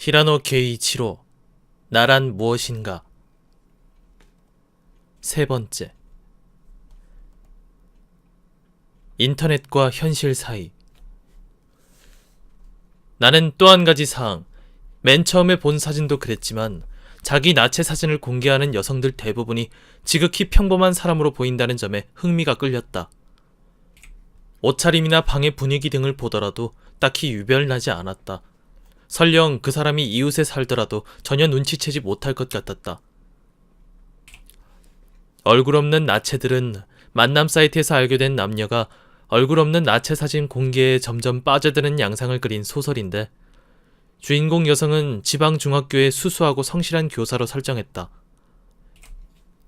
히라노 게이치로 나란 무엇인가. 세 번째. 인터넷과 현실 사이. 나는 또 한 가지 사항, 맨 처음에 본 사진도 그랬지만 자기 나체 사진을 공개하는 여성들 대부분이 지극히 평범한 사람으로 보인다는 점에 흥미가 끌렸다. 옷차림이나 방의 분위기 등을 보더라도 딱히 유별나지 않았다. 설령 그 사람이 이웃에 살더라도 전혀 눈치채지 못할 것 같았다. 얼굴 없는 나체들은 만남 사이트에서 알게 된 남녀가 얼굴 없는 나체 사진 공개에 점점 빠져드는 양상을 그린 소설인데, 주인공 여성은 지방 중학교의 수수하고 성실한 교사로 설정했다.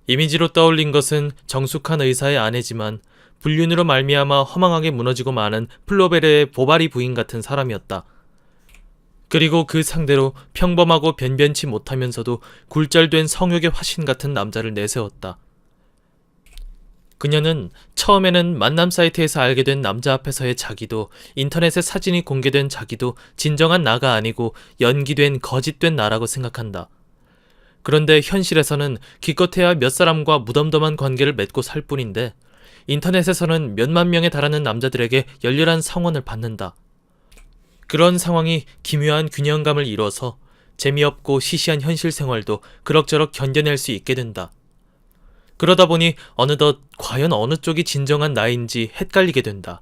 이미지로 떠올린 것은 정숙한 의사의 아내지만 불륜으로 말미암아 허망하게 무너지고 마는 플로베르의 보바리 부인 같은 사람이었다. 그리고 그 상대로 평범하고 변변치 못하면서도 굴절된 성욕의 화신 같은 남자를 내세웠다. 그녀는 처음에는 만남 사이트에서 알게 된 남자 앞에서의 자기도, 인터넷에 사진이 공개된 자기도 진정한 나가 아니고 연기된 거짓된 나라고 생각한다. 그런데 현실에서는 기껏해야 몇 사람과 무덤덤한 관계를 맺고 살 뿐인데, 인터넷에서는 몇만 명에 달하는 남자들에게 열렬한 성원을 받는다. 그런 상황이 기묘한 균형감을 이뤄서 재미없고 시시한 현실 생활도 그럭저럭 견뎌낼 수 있게 된다. 그러다 보니 어느덧 과연 어느 쪽이 진정한 나인지 헷갈리게 된다.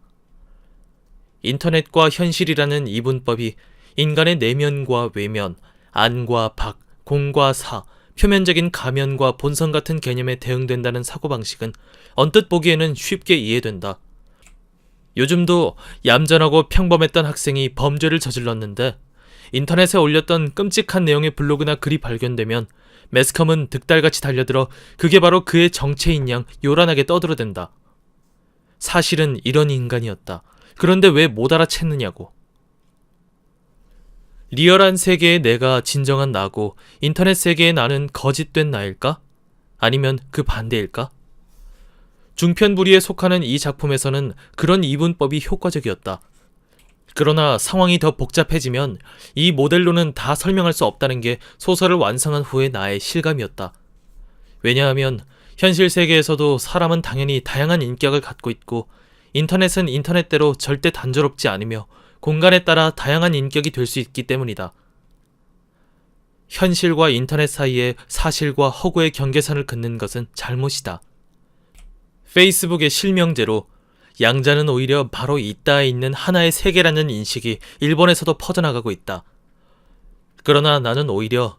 인터넷과 현실이라는 이분법이 인간의 내면과 외면, 안과 박, 공과 사, 표면적인 가면과 본성 같은 개념에 대응된다는 사고방식은 언뜻 보기에는 쉽게 이해된다. 요즘도 얌전하고 평범했던 학생이 범죄를 저질렀는데 인터넷에 올렸던 끔찍한 내용의 블로그나 글이 발견되면 매스컴은 득달같이 달려들어 그게 바로 그의 정체인 양 요란하게 떠들어댄다. 사실은 이런 인간이었다. 그런데 왜 못 알아챘느냐고. 리얼한 세계의 내가 진정한 나고 인터넷 세계의 나는 거짓된 나일까? 아니면 그 반대일까? 중편부리에 속하는 이 작품에서는 그런 이분법이 효과적이었다. 그러나 상황이 더 복잡해지면 이 모델로는 다 설명할 수 없다는 게 소설을 완성한 후의 나의 실감이었다. 왜냐하면 현실 세계에서도 사람은 당연히 다양한 인격을 갖고 있고 인터넷은 인터넷대로 절대 단조롭지 않으며 공간에 따라 다양한 인격이 될 수 있기 때문이다. 현실과 인터넷 사이에 사실과 허구의 경계선을 긋는 것은 잘못이다. 페이스북의 실명제로 양자는 오히려 바로 이따에 있는 하나의 세계라는 인식이 일본에서도 퍼져나가고 있다. 그러나 나는 오히려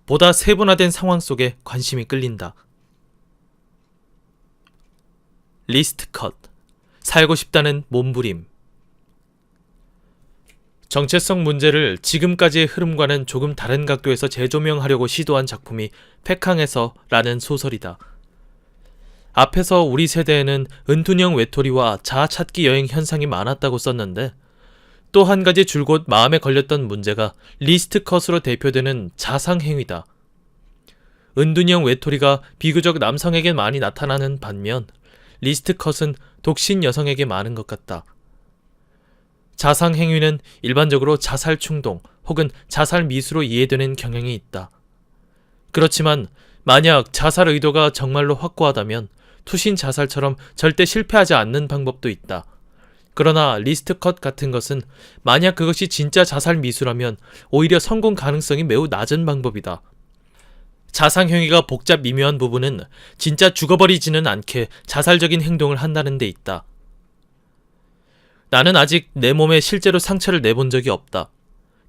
보다 세분화된 상황 속에 관심이 끌린다. 리스트 컷. 살고 싶다는 몸부림. 정체성 문제를 지금까지의 흐름과는 조금 다른 각도에서 재조명하려고 시도한 작품이 패캉에서라는 소설이다. 앞에서 우리 세대에는 은둔형 외톨이와 자아 찾기 여행 현상이 많았다고 썼는데, 또 한 가지 줄곧 마음에 걸렸던 문제가 리스트 컷으로 대표되는 자상행위다. 은둔형 외톨이가 비교적 남성에게 많이 나타나는 반면 리스트 컷은 독신 여성에게 많은 것 같다. 자상행위는 일반적으로 자살 충동 혹은 자살 미수로 이해되는 경향이 있다. 그렇지만 만약 자살 의도가 정말로 확고하다면 투신 자살처럼 절대 실패하지 않는 방법도 있다. 그러나 리스트 컷 같은 것은 만약 그것이 진짜 자살 미수라면 오히려 성공 가능성이 매우 낮은 방법이다. 자상행위가 복잡 미묘한 부분은 진짜 죽어버리지는 않게 자살적인 행동을 한다는 데 있다. 나는 아직 내 몸에 실제로 상처를 내본 적이 없다.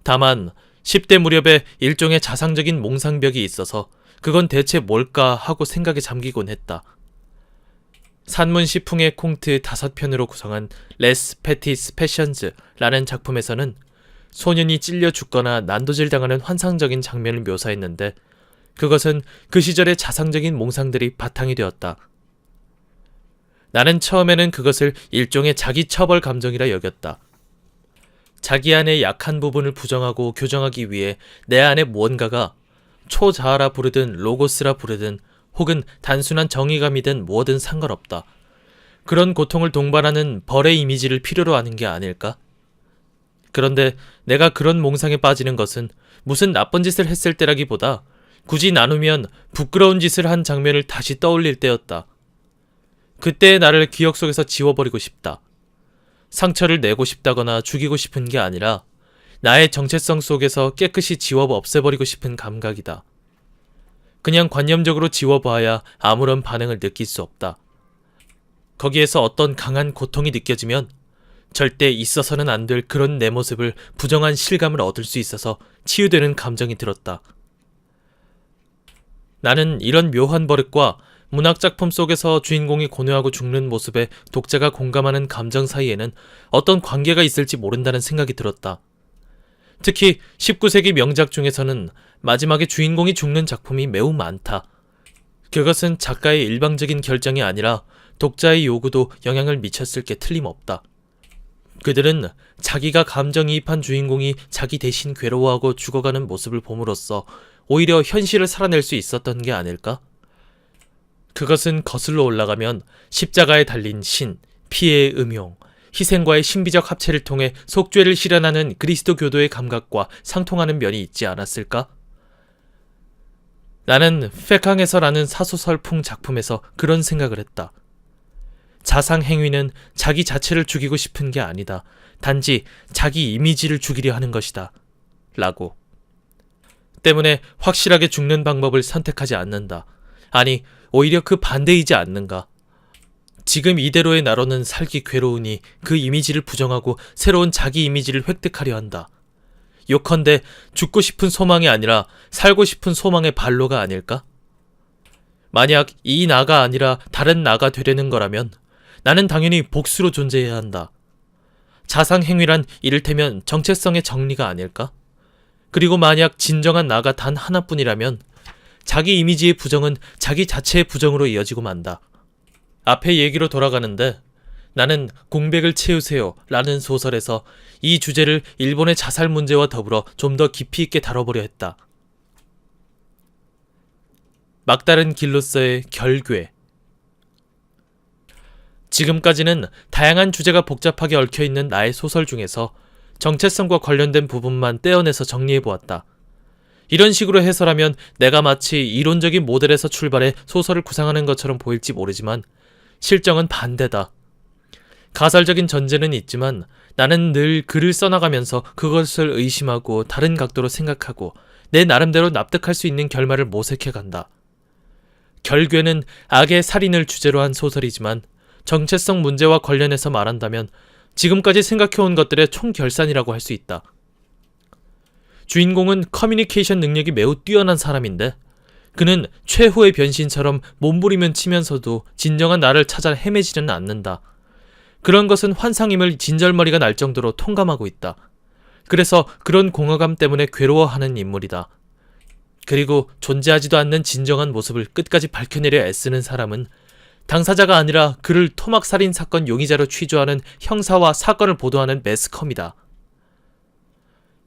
다만 10대 무렵에 일종의 자상적인 몽상벽이 있어서 그건 대체 뭘까 하고 생각에 잠기곤 했다. 산문시풍의 콩트 5편으로 구성한 레스 페티스 패션즈라는 작품에서는 소년이 찔려 죽거나 난도질당하는 환상적인 장면을 묘사했는데, 그것은 그 시절의 자상적인 몽상들이 바탕이 되었다. 나는 처음에는 그것을 일종의 자기 처벌 감정이라 여겼다. 자기 안의 약한 부분을 부정하고 교정하기 위해 내 안에 무언가가 초자아라 부르든 로고스라 부르든 혹은 단순한 정의감이든 뭐든 상관없다. 그런 고통을 동반하는 벌의 이미지를 필요로 하는 게 아닐까? 그런데 내가 그런 몽상에 빠지는 것은 무슨 나쁜 짓을 했을 때라기보다 굳이 나누면 부끄러운 짓을 한 장면을 다시 떠올릴 때였다. 그때의 나를 기억 속에서 지워버리고 싶다. 상처를 내고 싶다거나 죽이고 싶은 게 아니라 나의 정체성 속에서 깨끗이 지워 없애버리고 싶은 감각이다. 그냥 관념적으로 지워봐야 아무런 반응을 느낄 수 없다. 거기에서 어떤 강한 고통이 느껴지면 절대 있어서는 안 될 그런 내 모습을 부정한 실감을 얻을 수 있어서 치유되는 감정이 들었다. 나는 이런 묘한 버릇과 문학작품 속에서 주인공이 고뇌하고 죽는 모습에 독자가 공감하는 감정 사이에는 어떤 관계가 있을지 모른다는 생각이 들었다. 특히 19세기 명작 중에서는 마지막에 주인공이 죽는 작품이 매우 많다. 그것은 작가의 일방적인 결정이 아니라 독자의 요구도 영향을 미쳤을 게 틀림없다. 그들은 자기가 감정이입한 주인공이 자기 대신 괴로워하고 죽어가는 모습을 봄으로써 오히려 현실을 살아낼 수 있었던 게 아닐까? 그것은 거슬러 올라가면 십자가에 달린 신, 피해의 음용, 희생과의 신비적 합체를 통해 속죄를 실현하는 그리스도 교도의 감각과 상통하는 면이 있지 않았을까? 나는 페캉에서라는 사소설풍 작품에서 그런 생각을 했다. 자상 행위는 자기 자체를 죽이고 싶은 게 아니다. 단지 자기 이미지를 죽이려 하는 것이다. 라고. 때문에 확실하게 죽는 방법을 선택하지 않는다. 아니, 오히려 그 반대이지 않는가. 지금 이대로의 나로는 살기 괴로우니 그 이미지를 부정하고 새로운 자기 이미지를 획득하려 한다. 요컨대 죽고 싶은 소망이 아니라 살고 싶은 소망의 반로가 아닐까? 만약 이 나가 아니라 다른 나가 되려는 거라면 나는 당연히 복수로 존재해야 한다. 자상행위란 이를테면 정체성의 정리가 아닐까? 그리고 만약 진정한 나가 단 하나뿐이라면 자기 이미지의 부정은 자기 자체의 부정으로 이어지고 만다. 앞에 얘기로 돌아가는데 나는 공백을 채우세요 라는 소설에서 이 주제를 일본의 자살 문제와 더불어 좀 더 깊이 있게 다뤄보려 했다. 막다른 길로서의 결괴. 지금까지는 다양한 주제가 복잡하게 얽혀있는 나의 소설 중에서 정체성과 관련된 부분만 떼어내서 정리해보았다. 이런 식으로 해설하면 내가 마치 이론적인 모델에서 출발해 소설을 구상하는 것처럼 보일지 모르지만 실정은 반대다. 가설적인 전제는 있지만 나는 늘 글을 써나가면서 그것을 의심하고 다른 각도로 생각하고 내 나름대로 납득할 수 있는 결말을 모색해간다. 결괴는 악의 살인을 주제로 한 소설이지만 정체성 문제와 관련해서 말한다면 지금까지 생각해온 것들의 총결산이라고 할 수 있다. 주인공은 커뮤니케이션 능력이 매우 뛰어난 사람인데 그는 최후의 변신처럼 몸부리면 치면서도 진정한 나를 찾아 헤매지는 않는다. 그런 것은 환상임을 진절머리가 날 정도로 통감하고 있다. 그래서 그런 공허감 때문에 괴로워하는 인물이다. 그리고 존재하지도 않는 진정한 모습을 끝까지 밝혀내려 애쓰는 사람은 당사자가 아니라 그를 토막살인 사건 용의자로 취조하는 형사와 사건을 보도하는 매스컴이다.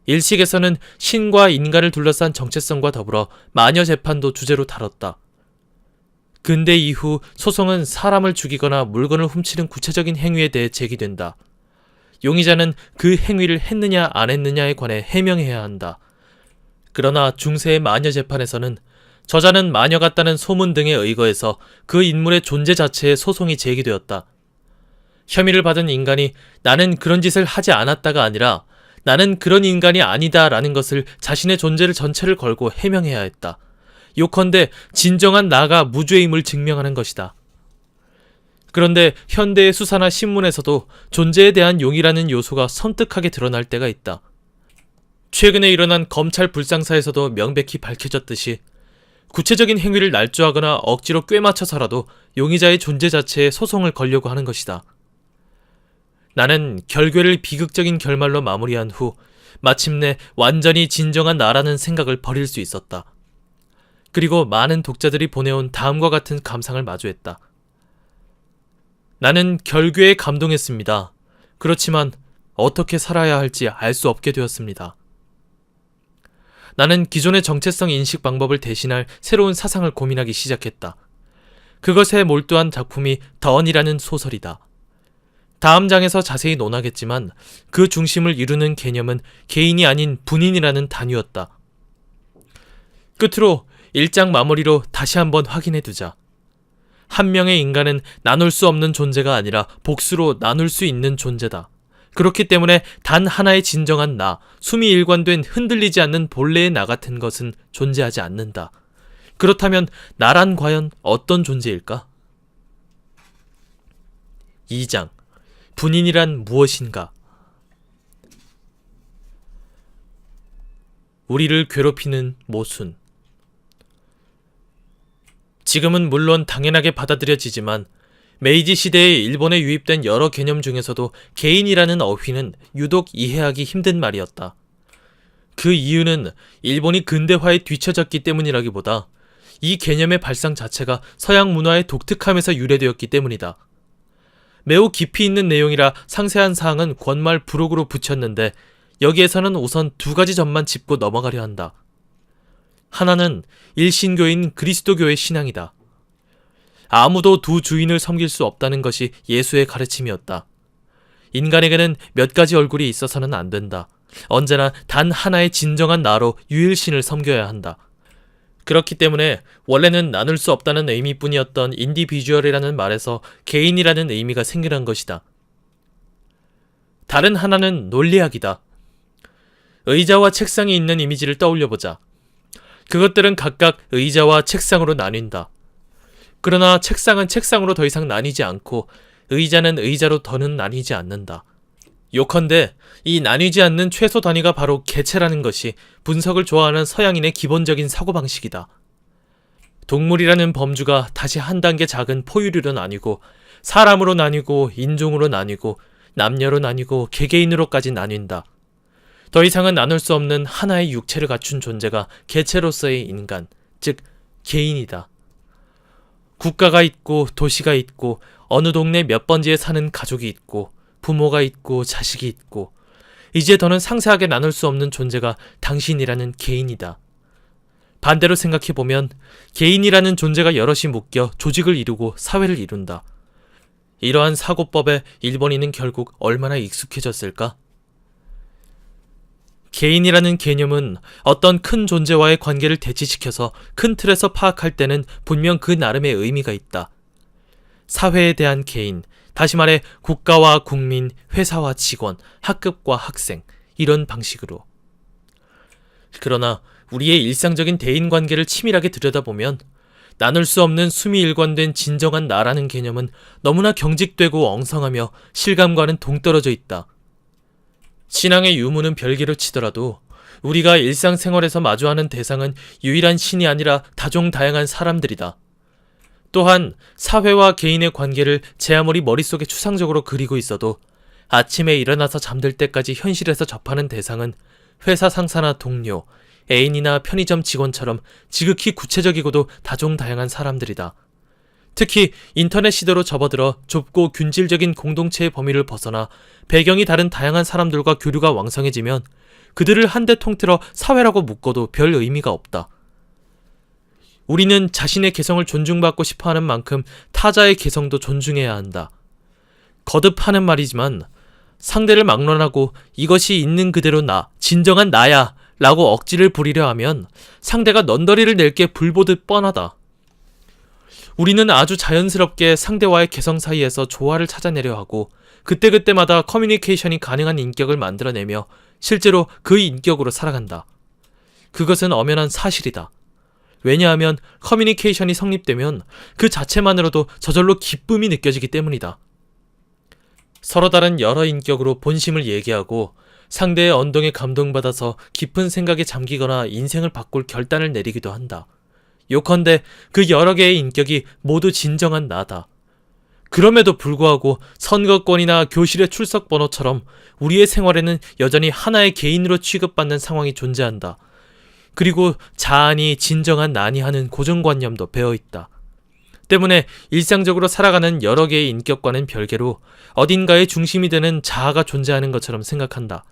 일식에서는 신과 인간을 둘러싼 정체성과 더불어 마녀 재판도 주제로 다뤘다. 근대 이후 소송은 사람을 죽이거나 물건을 훔치는 구체적인 행위에 대해 제기된다. 용의자는 그 행위를 했느냐 안 했느냐에 관해 해명해야 한다. 그러나 중세의 마녀 재판에서는 저자는 마녀 같다는 소문 등에 의거해서 그 인물의 존재 자체에 소송이 제기되었다. 혐의를 받은 인간이 나는 그런 짓을 하지 않았다가 아니라 나는 그런 인간이 아니다 라는 것을 자신의 존재를 전체를 걸고 해명해야 했다. 요컨대 진정한 나가 무죄임을 증명하는 것이다. 그런데 현대의 수사나 신문에서도 존재에 대한 용이라는 요소가 섬뜩하게 드러날 때가 있다. 최근에 일어난 검찰 불상사에서도 명백히 밝혀졌듯이 구체적인 행위를 날조하거나 억지로 꿰맞춰서라도 용의자의 존재 자체에 소송을 걸려고 하는 것이다. 나는 결괴를 비극적인 결말로 마무리한 후 마침내 완전히 진정한 나라는 생각을 버릴 수 있었다. 그리고 많은 독자들이 보내온 다음과 같은 감상을 마주했다. 나는 결괴에 감동했습니다. 그렇지만 어떻게 살아야 할지 알 수 없게 되었습니다. 나는 기존의 정체성 인식 방법을 대신할 새로운 사상을 고민하기 시작했다. 그것에 몰두한 작품이 던이라는 소설이다. 다음 장에서 자세히 논하겠지만 그 중심을 이루는 개념은 개인이 아닌 분인이라는 단위였다. 끝으로 1장 마무리로 다시 한번 확인해두자. 한 명의 인간은 나눌 수 없는 존재가 아니라 복수로 나눌 수 있는 존재다. 그렇기 때문에 단 하나의 진정한 나, 숨이 일관된 흔들리지 않는 본래의 나 같은 것은 존재하지 않는다. 그렇다면 나란 과연 어떤 존재일까? 2장. 분인이란 무엇인가? 우리를 괴롭히는 모순. 지금은 물론 당연하게 받아들여지지만 메이지 시대에 일본에 유입된 여러 개념 중에서도 개인이라는 어휘는 유독 이해하기 힘든 말이었다. 그 이유는 일본이 근대화에 뒤처졌기 때문이라기보다 이 개념의 발상 자체가 서양 문화의 독특함에서 유래되었기 때문이다. 매우 깊이 있는 내용이라 상세한 사항은 권말 부록으로 붙였는데 여기에서는 우선 두 가지 점만 짚고 넘어가려 한다. 하나는 일신교인 그리스도교의 신앙이다. 아무도 두 주인을 섬길 수 없다는 것이 예수의 가르침이었다. 인간에게는 몇 가지 얼굴이 있어서는 안 된다. 언제나 단 하나의 진정한 나로 유일신을 섬겨야 한다. 그렇기 때문에 원래는 나눌 수 없다는 의미뿐이었던 인디비주얼이라는 말에서 개인이라는 의미가 생겨난 것이다. 다른 하나는 논리학이다. 의자와 책상이 있는 이미지를 떠올려보자. 그것들은 각각 의자와 책상으로 나뉜다. 그러나 책상은 책상으로 더 이상 나뉘지 않고 의자는 의자로 더는 나뉘지 않는다. 요컨대 이 나뉘지 않는 최소 단위가 바로 개체라는 것이 분석을 좋아하는 서양인의 기본적인 사고방식이다. 동물이라는 범주가 다시 한 단계 작은 포유류로 나뉘고 사람으로 나뉘고 인종으로 나뉘고 남녀로 나뉘고 개개인으로까지 나뉜다. 더 이상은 나눌 수 없는 하나의 육체를 갖춘 존재가 개체로서의 인간, 즉 개인이다. 국가가 있고 도시가 있고 어느 동네 몇 번지에 사는 가족이 있고 부모가 있고 자식이 있고 이제 더는 상세하게 나눌 수 없는 존재가 당신이라는 개인이다. 반대로 생각해보면 개인이라는 존재가 여럿이 묶여 조직을 이루고 사회를 이룬다. 이러한 사고법에 일본인은 결국 얼마나 익숙해졌을까? 개인이라는 개념은 어떤 큰 존재와의 관계를 대치시켜서 큰 틀에서 파악할 때는 분명 그 나름의 의미가 있다. 사회에 대한 개인, 다시 말해 국가와 국민, 회사와 직원, 학급과 학생, 이런 방식으로. 그러나 우리의 일상적인 대인관계를 치밀하게 들여다보면 나눌 수 없는 숨이 일관된 진정한 나라는 개념은 너무나 경직되고 엉성하며 실감과는 동떨어져 있다. 신앙의 유무는 별개로 치더라도 우리가 일상생활에서 마주하는 대상은 유일한 신이 아니라 다종다양한 사람들이다. 또한 사회와 개인의 관계를 제 아무리 머릿속에 추상적으로 그리고 있어도 아침에 일어나서 잠들 때까지 현실에서 접하는 대상은 회사 상사나 동료, 애인이나 편의점 직원처럼 지극히 구체적이고도 다종다양한 사람들이다. 특히 인터넷 시대로 접어들어 좁고 균질적인 공동체의 범위를 벗어나 배경이 다른 다양한 사람들과 교류가 왕성해지면 그들을 한데 통틀어 사회라고 묶어도 별 의미가 없다. 우리는 자신의 개성을 존중받고 싶어하는 만큼 타자의 개성도 존중해야 한다. 거듭하는 말이지만 상대를 막론하고 이것이 있는 그대로 나, 진정한 나야 라고 억지를 부리려 하면 상대가 넌더리를 낼 게 불보듯 뻔하다. 우리는 아주 자연스럽게 상대와의 개성 사이에서 조화를 찾아내려 하고 그때그때마다 커뮤니케이션이 가능한 인격을 만들어내며 실제로 그 인격으로 살아간다. 그것은 엄연한 사실이다. 왜냐하면 커뮤니케이션이 성립되면 그 자체만으로도 저절로 기쁨이 느껴지기 때문이다. 서로 다른 여러 인격으로 본심을 얘기하고 상대의 언동에 감동받아서 깊은 생각에 잠기거나 인생을 바꿀 결단을 내리기도 한다. 요컨대 그 여러 개의 인격이 모두 진정한 나다. 그럼에도 불구하고 선거권이나 교실의 출석 번호처럼 우리의 생활에는 여전히 하나의 개인으로 취급받는 상황이 존재한다. 그리고 자아니 진정한 나니 하는 고정관념도 배어있다. 때문에 일상적으로 살아가는 여러 개의 인격과는 별개로 어딘가의 중심이 되는 자아가 존재하는 것처럼 생각한다.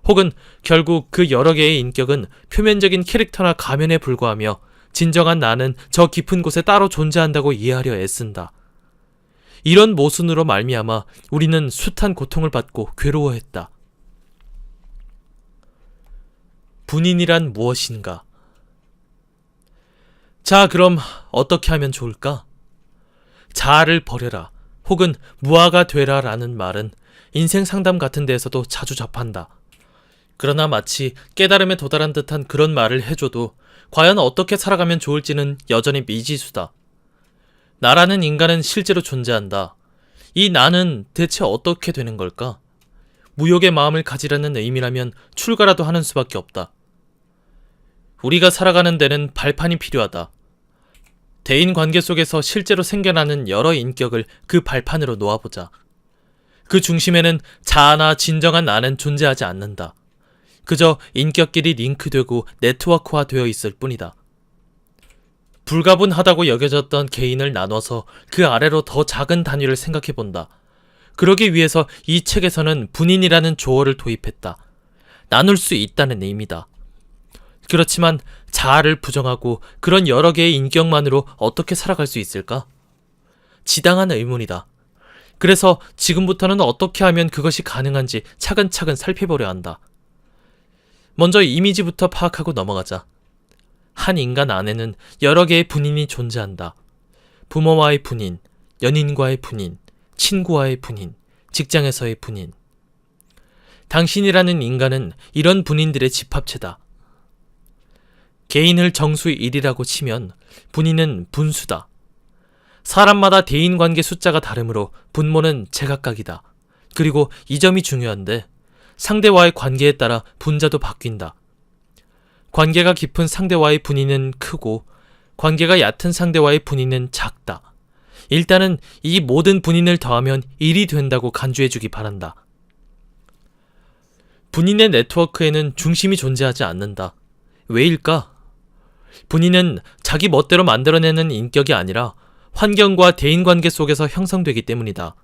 혹은 결국 그 여러 개의 인격은 표면적인 캐릭터나 가면에 불과하며 진정한 나는 저 깊은 곳에 따로 존재한다고 이해하려 애쓴다. 이런 모순으로 말미암아 우리는 숱한 고통을 받고 괴로워했다. 분인이란 무엇인가? 자, 그럼 어떻게 하면 좋을까? 자아를 버려라 혹은 무아가 되라 라는 말은 인생 상담 같은 데에서도 자주 접한다. 그러나 마치 깨달음에 도달한 듯한 그런 말을 해줘도 과연 어떻게 살아가면 좋을지는 여전히 미지수다. 나라는 인간은 실제로 존재한다. 이 나는 대체 어떻게 되는 걸까? 무욕의 마음을 가지라는 의미라면 출가라도 하는 수밖에 없다. 우리가 살아가는 데는 발판이 필요하다. 대인관계 속에서 실제로 생겨나는 여러 인격을 그 발판으로 놓아보자. 그 중심에는 자아나 진정한 나는 존재하지 않는다. 그저 인격끼리 링크되고 네트워크화되어 있을 뿐이다. 불가분하다고 여겨졌던 개인을 나눠서 그 아래로 더 작은 단위를 생각해본다. 그러기 위해서 이 책에서는 분인이라는 조어를 도입했다. 나눌 수 있다는 의미다. 그렇지만 자아를 부정하고 그런 여러 개의 인격만으로 어떻게 살아갈 수 있을까? 지당한 의문이다. 그래서 지금부터는 어떻게 하면 그것이 가능한지 차근차근 살펴보려 한다. 먼저 이미지부터 파악하고 넘어가자. 한 인간 안에는 여러 개의 분인이 존재한다. 부모와의 분인, 연인과의 분인, 친구와의 분인, 직장에서의 분인. 당신이라는 인간은 이런 분인들의 집합체다. 개인을 정수 1이라고 치면 분인은 분수다. 사람마다 대인관계 숫자가 다르므로 분모는 제각각이다. 그리고 이 점이 중요한데 상대와의 관계에 따라 분자도 바뀐다. 관계가 깊은 상대와의 분인은 크고 관계가 얕은 상대와의 분인은 작다. 일단은 이 모든 분인을 더하면 1이 된다고 간주해주기 바란다. 분인의 네트워크에는 중심이 존재하지 않는다. 왜일까? 분인은 자기 멋대로 만들어내는 인격이 아니라 환경과 대인관계 속에서 형성되기 때문이다.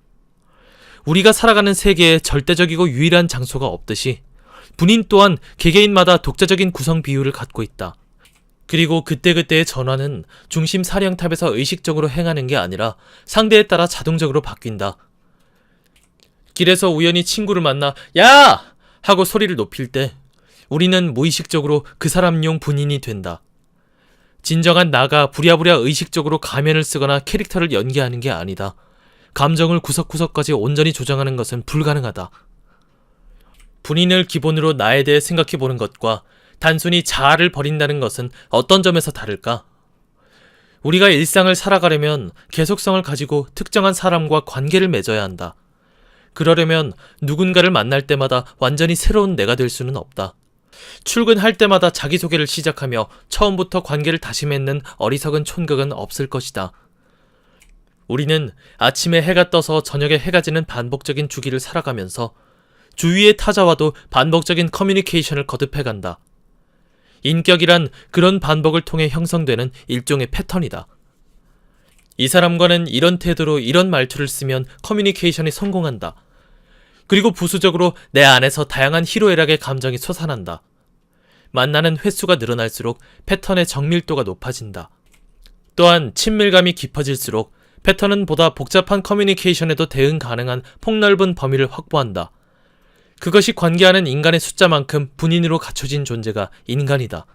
우리가 살아가는 세계에 절대적이고 유일한 장소가 없듯이 분인 또한 개개인마다 독자적인 구성 비율을 갖고 있다. 그리고 그때그때의 전환은 중심 사령탑에서 의식적으로 행하는 게 아니라 상대에 따라 자동적으로 바뀐다. 길에서 우연히 친구를 만나 야! 하고 소리를 높일 때 우리는 무의식적으로 그 사람용 분인이 된다. 진정한 나가 부랴부랴 의식적으로 가면을 쓰거나 캐릭터를 연기하는 게 아니다. 감정을 구석구석까지 온전히 조정하는 것은 불가능하다. 분인을 기본으로 나에 대해 생각해보는 것과 단순히 자아를 버린다는 것은 어떤 점에서 다를까? 우리가 일상을 살아가려면 계속성을 가지고 특정한 사람과 관계를 맺어야 한다. 그러려면 누군가를 만날 때마다 완전히 새로운 내가 될 수는 없다. 출근할 때마다 자기소개를 시작하며 처음부터 관계를 다시 맺는 어리석은 촌극은 없을 것이다. 우리는 아침에 해가 떠서 저녁에 해가 지는 반복적인 주기를 살아가면서 주위의 타자와도 반복적인 커뮤니케이션을 거듭해간다. 인격이란 그런 반복을 통해 형성되는 일종의 패턴이다. 이 사람과는 이런 태도로 이런 말투를 쓰면 커뮤니케이션이 성공한다. 그리고 부수적으로 내 안에서 다양한 희로애락의 감정이 솟아난다. 만나는 횟수가 늘어날수록 패턴의 정밀도가 높아진다. 또한 친밀감이 깊어질수록 패턴은 보다 복잡한 커뮤니케이션에도 대응 가능한 폭넓은 범위를 확보한다. 그것이 관계하는 인간의 숫자만큼 분인으로 갖춰진 존재가 인간이다.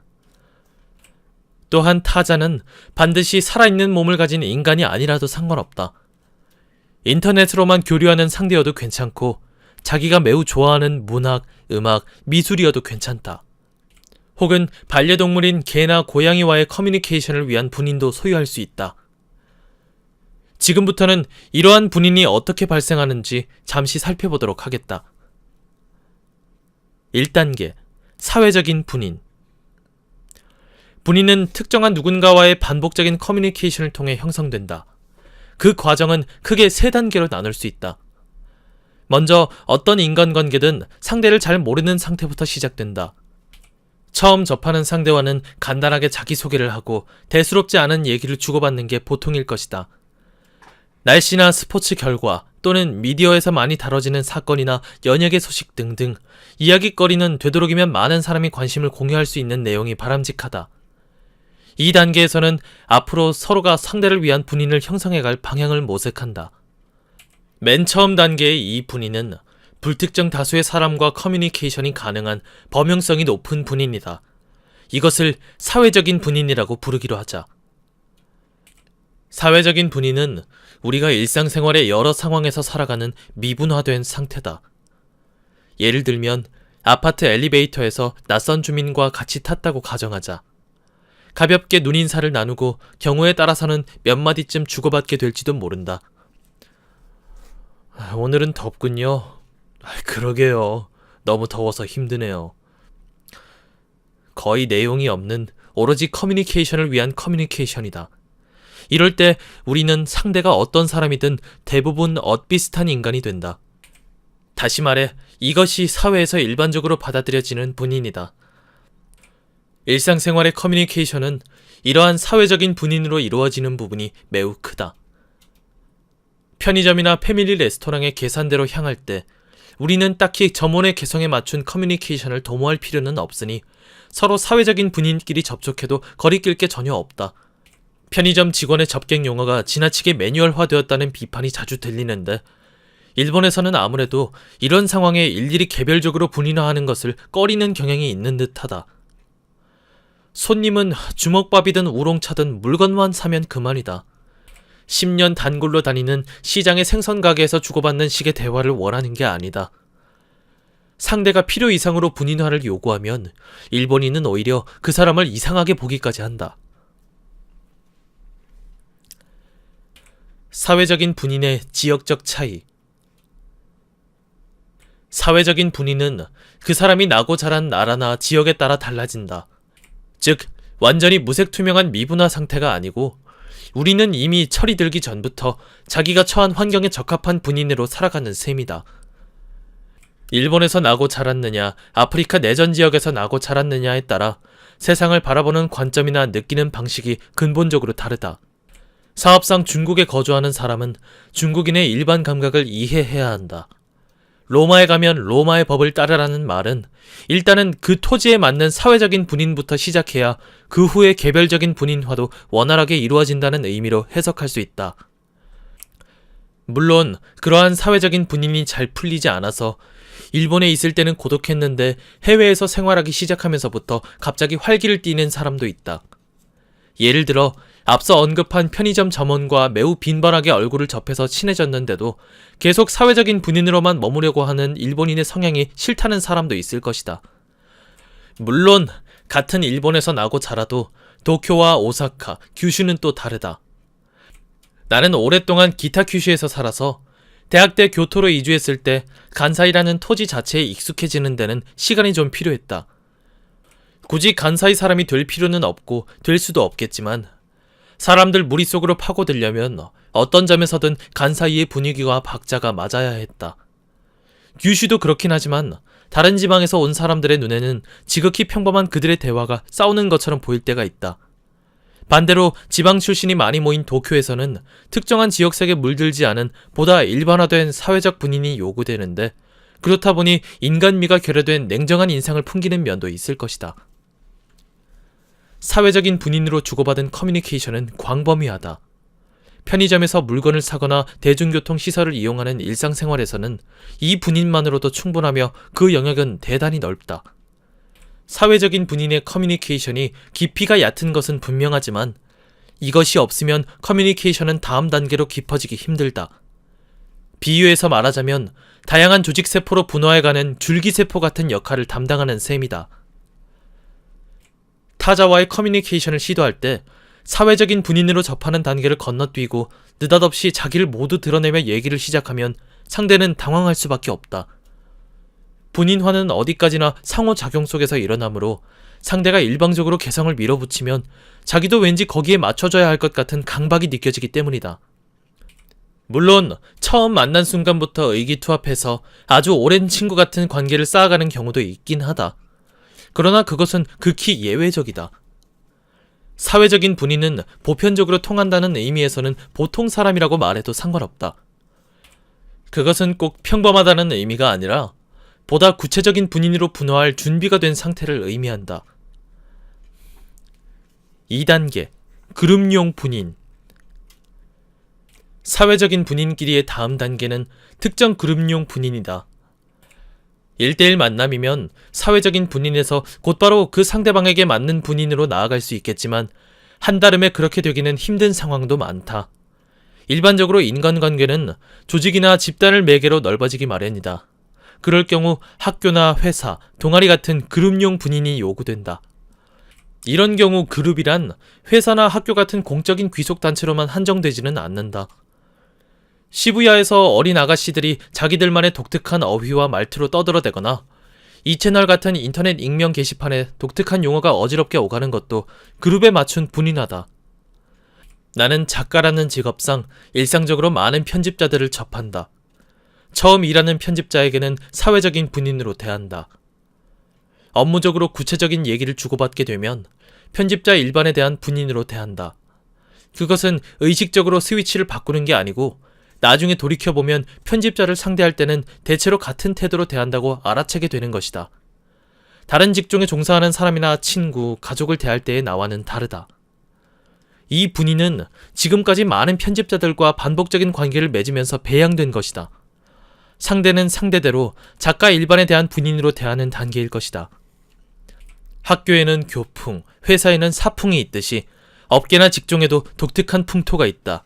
또한 타자는 반드시 살아있는 몸을 가진 인간이 아니라도 상관없다. 인터넷으로만 교류하는 상대여도 괜찮고 자기가 매우 좋아하는 문학, 음악, 미술이어도 괜찮다. 혹은 반려동물인 개나 고양이와의 커뮤니케이션을 위한 분인도 소유할 수 있다. 지금부터는 이러한 분인이 어떻게 발생하는지 잠시 살펴보도록 하겠다. 1단계, 사회적인 분인. 분인은 특정한 누군가와의 반복적인 커뮤니케이션을 통해 형성된다. 그 과정은 크게 3단계로 나눌 수 있다. 먼저 어떤 인간관계든 상대를 잘 모르는 상태부터 시작된다. 처음 접하는 상대와는 간단하게 자기소개를 하고 대수롭지 않은 얘기를 주고받는 게 보통일 것이다. 날씨나 스포츠 결과 또는 미디어에서 많이 다뤄지는 사건이나 연예계 소식 등등 이야깃거리는 되도록이면 많은 사람이 관심을 공유할 수 있는 내용이 바람직하다. 이 단계에서는 앞으로 서로가 상대를 위한 분인을 형성해갈 방향을 모색한다. 맨 처음 단계의 이 분인은 불특정 다수의 사람과 커뮤니케이션이 가능한 범용성이 높은 분인이다. 이것을 사회적인 분인이라고 부르기로 하자. 사회적인 분인은 우리가 일상생활의 여러 상황에서 살아가는 미분화된 상태다. 예를 들면 아파트 엘리베이터에서 낯선 주민과 같이 탔다고 가정하자. 가볍게 눈인사를 나누고 경우에 따라서는 몇 마디쯤 주고받게 될지도 모른다. 오늘은 덥군요. 그러게요. 너무 더워서 힘드네요. 거의 내용이 없는 오로지 커뮤니케이션을 위한 커뮤니케이션이다. 이럴 때 우리는 상대가 어떤 사람이든 대부분 엇비슷한 인간이 된다. 다시 말해 이것이 사회에서 일반적으로 받아들여지는 분인이다. 일상생활의 커뮤니케이션은 이러한 사회적인 분인으로 이루어지는 부분이 매우 크다. 편의점이나 패밀리 레스토랑의 계산대로 향할 때 우리는 딱히 점원의 개성에 맞춘 커뮤니케이션을 도모할 필요는 없으니 서로 사회적인 분인끼리 접촉해도 거리낄 게 전혀 없다. 편의점 직원의 접객 용어가 지나치게 매뉴얼화되었다는 비판이 자주 들리는데 일본에서는 아무래도 이런 상황에 일일이 개별적으로 분인화하는 것을 꺼리는 경향이 있는 듯하다. 손님은 주먹밥이든 우롱차든 물건만 사면 그만이다. 10년 단골로 다니는 시장의 생선 가게에서 주고받는 식의 대화를 원하는 게 아니다. 상대가 필요 이상으로 분인화를 요구하면 일본인은 오히려 그 사람을 이상하게 보기까지 한다. 사회적인 분인의 지역적 차이. 사회적인 분인은 그 사람이 나고 자란 나라나 지역에 따라 달라진다. 즉, 완전히 무색투명한 미분화 상태가 아니고 우리는 이미 철이 들기 전부터 자기가 처한 환경에 적합한 분인으로 살아가는 셈이다. 일본에서 나고 자랐느냐, 아프리카 내전 지역에서 나고 자랐느냐에 따라 세상을 바라보는 관점이나 느끼는 방식이 근본적으로 다르다. 사업상 중국에 거주하는 사람은 중국인의 일반 감각을 이해해야 한다. 로마에 가면 로마의 법을 따르라는 말은 일단은 그 토지에 맞는 사회적인 분인부터 시작해야 그 후에 개별적인 분인화도 원활하게 이루어진다는 의미로 해석할 수 있다. 물론 그러한 사회적인 분인이 잘 풀리지 않아서 일본에 있을 때는 고독했는데 해외에서 생활하기 시작하면서부터 갑자기 활기를 띠는 사람도 있다. 예를 들어 앞서 언급한 편의점 점원과 매우 빈번하게 얼굴을 접해서 친해졌는데도 계속 사회적인 분인으로만 머무려고 하는 일본인의 성향이 싫다는 사람도 있을 것이다. 물론 같은 일본에서 나고 자라도 도쿄와 오사카, 규슈는 또 다르다. 나는 오랫동안 기타 큐슈에서 살아서 대학 때 교토로 이주했을 때 간사이라는 토지 자체에 익숙해지는 데는 시간이 좀 필요했다. 굳이 간사이 사람이 될 필요는 없고 될 수도 없겠지만 사람들 무리 속으로 파고들려면 어떤 점에서든 간사이의 분위기와 박자가 맞아야 했다. 규슈도 그렇긴 하지만 다른 지방에서 온 사람들의 눈에는 지극히 평범한 그들의 대화가 싸우는 것처럼 보일 때가 있다. 반대로 지방 출신이 많이 모인 도쿄에서는 특정한 지역색에 물들지 않은 보다 일반화된 사회적 분인이 요구되는데 그렇다 보니 인간미가 결여된 냉정한 인상을 풍기는 면도 있을 것이다. 사회적인 분인으로 주고받은 커뮤니케이션은 광범위하다. 편의점에서 물건을 사거나 대중교통 시설을 이용하는 일상생활에서는 이 분인만으로도 충분하며 그 영역은 대단히 넓다. 사회적인 분인의 커뮤니케이션이 깊이가 얕은 것은 분명하지만 이것이 없으면 커뮤니케이션은 다음 단계로 깊어지기 힘들다. 비유해서 말하자면 다양한 조직세포로 분화해가는 줄기세포 같은 역할을 담당하는 셈이다. 타자와의 커뮤니케이션을 시도할 때 사회적인 분인으로 접하는 단계를 건너뛰고 느닷없이 자기를 모두 드러내며 얘기를 시작하면 상대는 당황할 수밖에 없다. 분인화는 어디까지나 상호작용 속에서 일어나므로 상대가 일방적으로 개성을 밀어붙이면 자기도 왠지 거기에 맞춰줘야 할 것 같은 강박이 느껴지기 때문이다. 물론 처음 만난 순간부터 의기투합해서 아주 오랜 친구 같은 관계를 쌓아가는 경우도 있긴 하다. 그러나 그것은 극히 예외적이다. 사회적인 분인은 보편적으로 통한다는 의미에서는 보통 사람이라고 말해도 상관없다. 그것은 꼭 평범하다는 의미가 아니라 보다 구체적인 분인으로 분화할 준비가 된 상태를 의미한다. 2단계, 그룹용 분인. 사회적인 분인끼리의 다음 단계는 특정 그룹용 분인이다. 1대1 만남이면 사회적인 분인에서 곧바로 그 상대방에게 맞는 분인으로 나아갈 수 있겠지만 한달음에 그렇게 되기는 힘든 상황도 많다. 일반적으로 인간관계는 조직이나 집단을 매개로 넓어지기 마련이다. 그럴 경우 학교나 회사, 동아리 같은 그룹용 분인이 요구된다. 이런 경우 그룹이란 회사나 학교 같은 공적인 귀속단체로만 한정되지는 않는다. 시부야에서 어린 아가씨들이 자기들만의 독특한 어휘와 말투로 떠들어대거나 이 채널 같은 인터넷 익명 게시판에 독특한 용어가 어지럽게 오가는 것도 그룹에 맞춘 분인화다. 나는 작가라는 직업상 일상적으로 많은 편집자들을 접한다. 처음 일하는 편집자에게는 사회적인 분인으로 대한다. 업무적으로 구체적인 얘기를 주고받게 되면 편집자 일반에 대한 분인으로 대한다. 그것은 의식적으로 스위치를 바꾸는 게 아니고 나중에 돌이켜보면 편집자를 상대할 때는 대체로 같은 태도로 대한다고 알아채게 되는 것이다. 다른 직종에 종사하는 사람이나 친구, 가족을 대할 때의 나와는 다르다. 이 분인은 지금까지 많은 편집자들과 반복적인 관계를 맺으면서 배양된 것이다. 상대는 상대대로 작가 일반에 대한 분인으로 대하는 단계일 것이다. 학교에는 교풍, 회사에는 사풍이 있듯이 업계나 직종에도 독특한 풍토가 있다.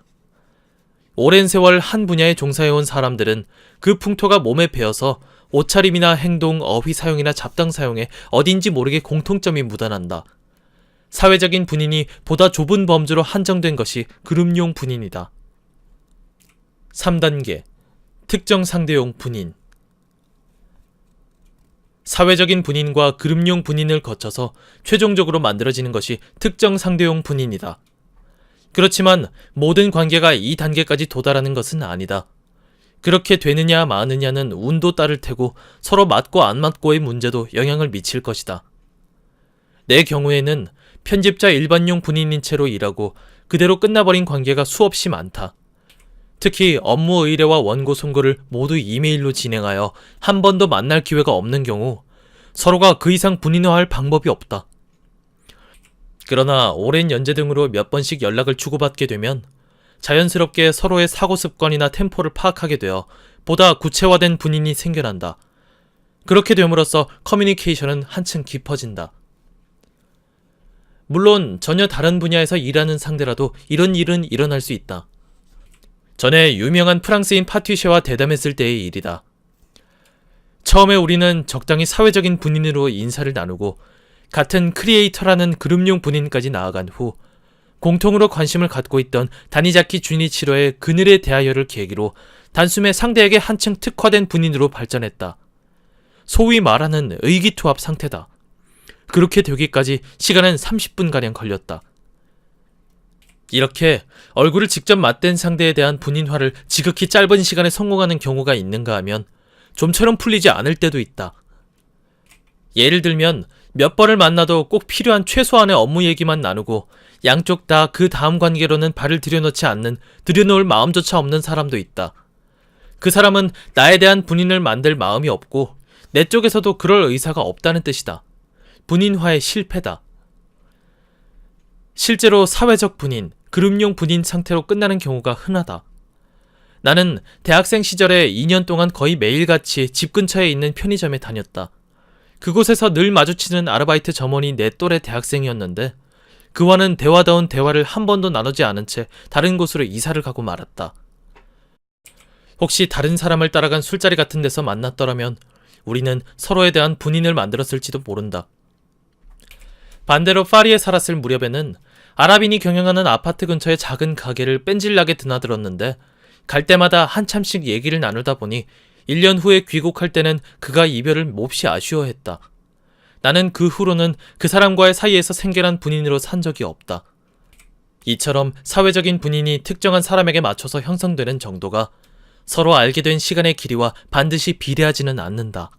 오랜 세월 한 분야에 종사해온 사람들은 그 풍토가 몸에 배어서 옷차림이나 행동, 어휘 사용이나 잡당 사용에 어딘지 모르게 공통점이 묻어난다. 사회적인 분인이 보다 좁은 범주로 한정된 것이 그룹용 분인이다. 3단계 특정 상대용 분인. 사회적인 분인과 그룹용 분인을 거쳐서 최종적으로 만들어지는 것이 특정 상대용 분인이다. 그렇지만 모든 관계가 이 단계까지 도달하는 것은 아니다. 그렇게 되느냐 마느냐는 운도 따를 테고 서로 맞고 안 맞고의 문제도 영향을 미칠 것이다. 내 경우에는 편집자 일반용 분인인 채로 일하고 그대로 끝나버린 관계가 수없이 많다. 특히 업무 의뢰와 원고 송고를 모두 이메일로 진행하여 한 번도 만날 기회가 없는 경우 서로가 그 이상 분인화할 방법이 없다. 그러나 오랜 연재 등으로 몇 번씩 연락을 주고받게 되면 자연스럽게 서로의 사고 습관이나 템포를 파악하게 되어 보다 구체화된 분인이 생겨난다. 그렇게 됨으로써 커뮤니케이션은 한층 깊어진다. 물론 전혀 다른 분야에서 일하는 상대라도 이런 일은 일어날 수 있다. 전에 유명한 프랑스인 파티쉐와 대담했을 때의 일이다. 처음에 우리는 적당히 사회적인 분인으로 인사를 나누고 같은 크리에이터라는 그룹용 분인까지 나아간 후 공통으로 관심을 갖고 있던 다니자키 주니치로의 그늘의 대하여를 계기로 단숨에 상대에게 한층 특화된 분인으로 발전했다. 소위 말하는 의기투합 상태다. 그렇게 되기까지 시간은 30분가량 걸렸다. 이렇게 얼굴을 직접 맞댄 상대에 대한 분인화를 지극히 짧은 시간에 성공하는 경우가 있는가 하면 좀처럼 풀리지 않을 때도 있다. 예를 들면 몇 번을 만나도 꼭 필요한 최소한의 업무 얘기만 나누고 양쪽 다 그 다음 관계로는 발을 들여놓지 않는 들여놓을 마음조차 없는 사람도 있다. 그 사람은 나에 대한 분인을 만들 마음이 없고 내 쪽에서도 그럴 의사가 없다는 뜻이다. 분인화의 실패다. 실제로 사회적 분인, 그룹용 분인 상태로 끝나는 경우가 흔하다. 나는 대학생 시절에 2년 동안 거의 매일같이 집 근처에 있는 편의점에 다녔다. 그곳에서 늘 마주치는 아르바이트 점원이 내 또래 대학생이었는데 그와는 대화다운 대화를 한 번도 나누지 않은 채 다른 곳으로 이사를 가고 말았다. 혹시 다른 사람을 따라간 술자리 같은 데서 만났더라면 우리는 서로에 대한 분인을 만들었을지도 모른다. 반대로 파리에 살았을 무렵에는 아랍인이 경영하는 아파트 근처의 작은 가게를 뺀질나게 드나들었는데 갈 때마다 한참씩 얘기를 나누다 보니 1년 후에 귀국할 때는 그가 이별을 몹시 아쉬워했다. 나는 그 후로는 그 사람과의 사이에서 생겨난 분인으로 산 적이 없다. 이처럼 사회적인 분인이 특정한 사람에게 맞춰서 형성되는 정도가 서로 알게 된 시간의 길이와 반드시 비례하지는 않는다.